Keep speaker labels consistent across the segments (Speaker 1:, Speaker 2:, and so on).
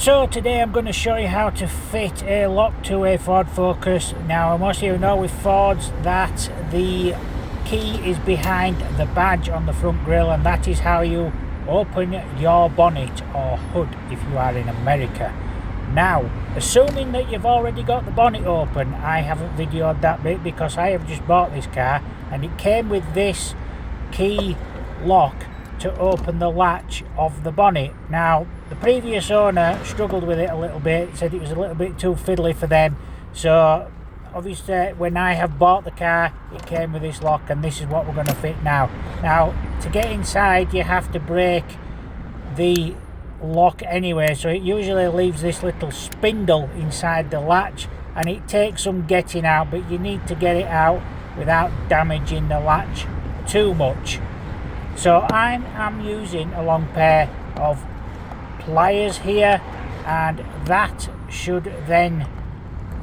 Speaker 1: So today I'm going to show you how to fit a lock to a Ford Focus. Now most of you know with Fords that the key is behind the badge on the front grille, and that is how you open your bonnet or hood if you are in America. Now, assuming that you've already got the bonnet open, I haven't videoed that bit because I have just bought this car and it came with this key lock to open the latch of the bonnet. Now, the previous owner struggled with it a little bit, said it was a little bit too fiddly for them. So obviously when I have bought the car, it came with this lock, and this is what we're going to fit now. Now, to get inside you have to break the lock anyway, so it usually leaves this little spindle inside the latch, and it takes some getting out, but you need to get it out without damaging the latch too much. So I'm using a long pair of pliers here, and that should then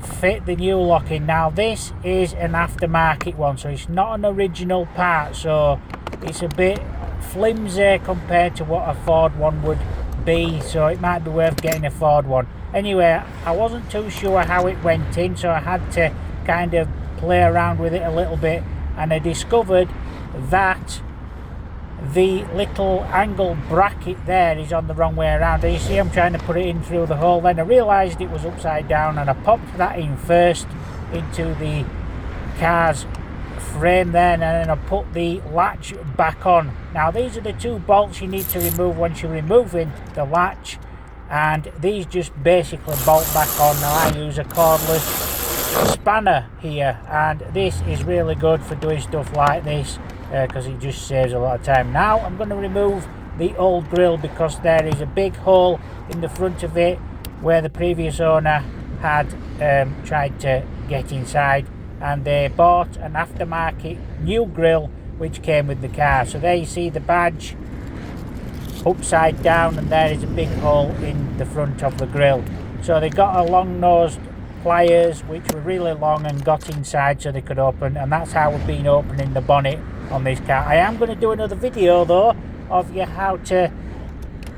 Speaker 1: fit the new lock in. Now this is an aftermarket one, so it's not an original part, so it's a bit flimsy compared to what a Ford one would be, so it might be worth getting a Ford one. Anyway, I wasn't too sure how it went in, so I had to kind of play around with it a little bit, and I discovered that the little angle bracket there is on the wrong way around. You see I'm trying to put it in through the hole, then I realised it was upside down, and I popped that in first into the car's frame there, and then I put the latch back on. Now these are the two bolts you need to remove once you're removing the latch, and these just basically bolt back on. Now I use a cordless spanner here, and this is really good for doing stuff like this because it just saves a lot of time. Now I'm going to remove the old grille because there is a big hole in the front of it where the previous owner had tried to get inside, and they bought an aftermarket new grille which came with the car. So there you see the badge upside down, and there is a big hole in the front of the grille. So they got a long nosed pliers which were really long and got inside so they could open, and that's how we've been opening the bonnet on this car. I am going to do another video though of you how to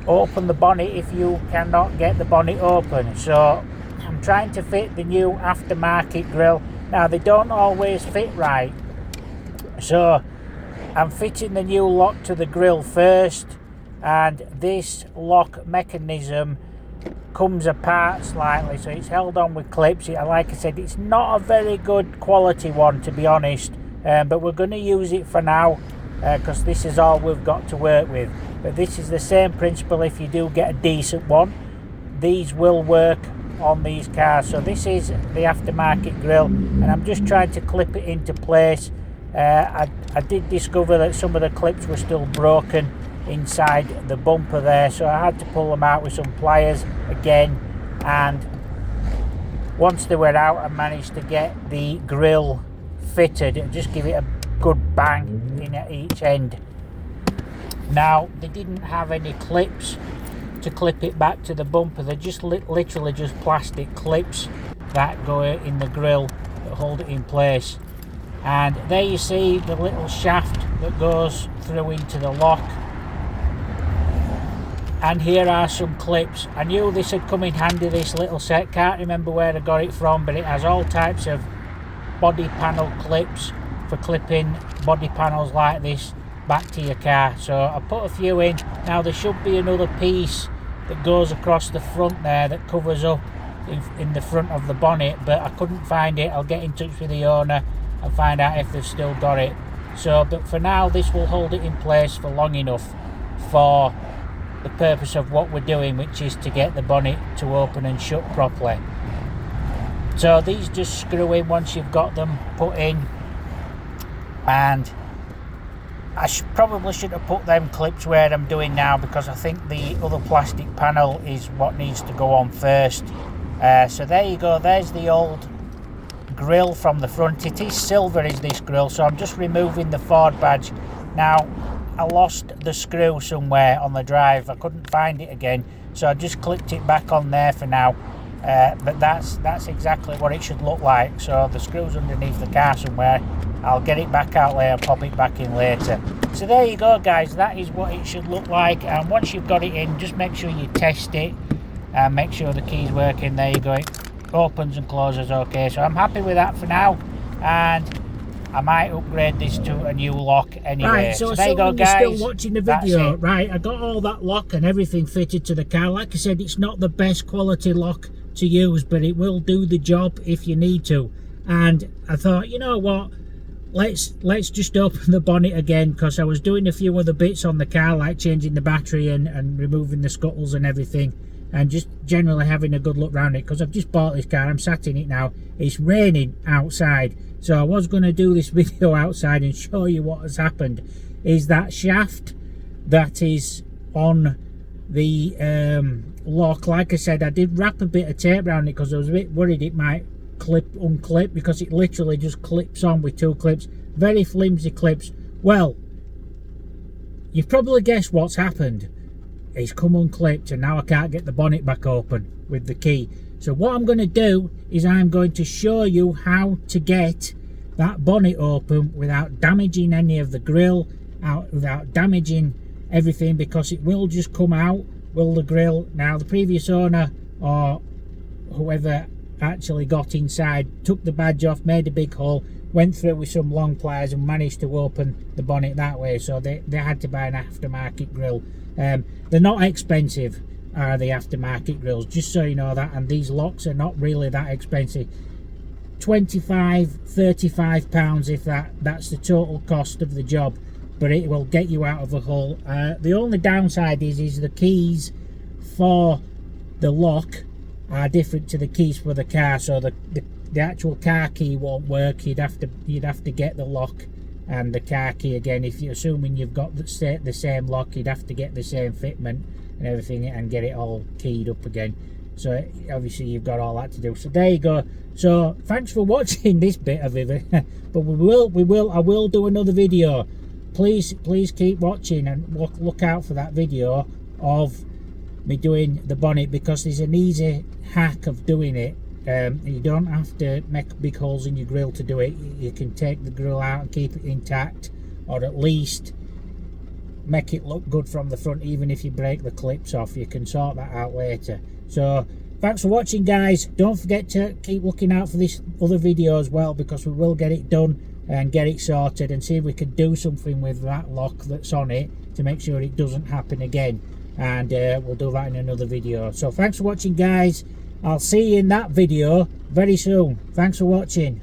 Speaker 1: open the bonnet if you cannot get the bonnet open. So I'm trying to fit the new aftermarket grille. Now they don't always fit right, so I'm fitting the new lock to the grille first, and this lock mechanism comes apart slightly, so it's held on with clips. Like I said, it's not a very good quality one to be honest, but we're going to use it for now because this is all we've got to work with. But this is the same principle if you do get a decent one. These will work on these cars. So this is the aftermarket grille, and I'm just trying to clip it into place. I did discover that some of the clips were still broken inside the bumper there, so I had to pull them out with some pliers again, and once they were out I managed to get the grille fitted. Just give it a good bang in at each end. Now they didn't have any clips to clip it back to the bumper, they're just literally just plastic clips that go in the grille that hold it in place. And there you see the little shaft that goes through into the lock, and here are some clips. I knew this had come in handy, this little set, can't remember where I got it from, but it has all types of body panel clips for clipping body panels like this back to your car. So I put a few in. Now there should be another piece that goes across the front there that covers up in the front of the bonnet, but I couldn't find it. I'll get in touch with the owner and find out if they've still got it. So but for now this will hold it in place for long enough for the purpose of what we're doing, which is to get the bonnet to open and shut properly. So these just screw in once you've got them put in, and I probably should have put them clips where I'm doing now because I think the other plastic panel is what needs to go on first. So there you go, there's the old grille from the front. It is silver is this grille, so I'm just removing the Ford badge. Now I lost the screw somewhere on the drive, I couldn't find it again, so I just clipped it back on there for now. But that's exactly what it should look like. So the screw's underneath the car somewhere. I'll get it back out later, pop it back in later. So there you go guys, that is what it should look like, and once you've got it in, just make sure you test it and make sure the key's working. There you go, it opens and closes okay. So I'm happy with that for now, and I might upgrade this to a new lock anyway. Right, so there you go, guys.
Speaker 2: You're still watching the video, right? I got all that lock and everything fitted to the car. Like I said, it's not the best quality lock to use, but it will do the job if you need to. And I thought, you know what? Let's just open the bonnet again, because I was doing a few other bits on the car, like changing the battery and removing the scuttles and everything, and just generally having a good look around it, because I've just bought this car. I'm sat in it now. It's raining outside, so I was going to do this video outside and show you what has happened. Is that shaft that is on the lock, like I said, I did wrap a bit of tape around it because I was a bit worried it might unclip, because it literally just clips on with 2 clips, very flimsy clips. Well, you've probably guessed what's happened. It's come unclipped, and now I can't get the bonnet back open with the key. So what I'm going to do is I'm going to show you how to get that bonnet open without damaging any of the grille, without damaging everything, because it will just come out, will the grille. Now the previous owner, or whoever actually got inside, took the badge off, made a big hole, went through with some long pliers and managed to open the bonnet that way. So they had to buy an aftermarket grille. They're not expensive, are the aftermarket grills, just so you know that, and these locks are not really that expensive. 25-35 pounds, if that's the total cost of the job, but it will get you out of a hole. The only downside is the keys for the lock are different to the keys for the car, so the actual car key won't work. You'd have to get the lock and the car key again. If you're assuming you've got the same lock, you'd have to get the same fitment and everything and get it all keyed up again. So obviously you've got all that to do. So there you go. So thanks for watching this bit of it, but I will do another video. Please keep watching and look out for that video of me doing the bonnet, because there's an easy hack of doing it. You don't have to make big holes in your grill to do it. You can take the grill out and keep it intact, or at least make it look good from the front. Even if you break the clips off, you can sort that out later. So thanks for watching, guys. Don't forget to keep looking out for this other video as well, because we will get it done and get it sorted and see if we can do something with that lock that's on it to make sure it doesn't happen again. And we'll do that in another video. So thanks for watching, guys. I'll see you in that video very soon. Thanks for watching.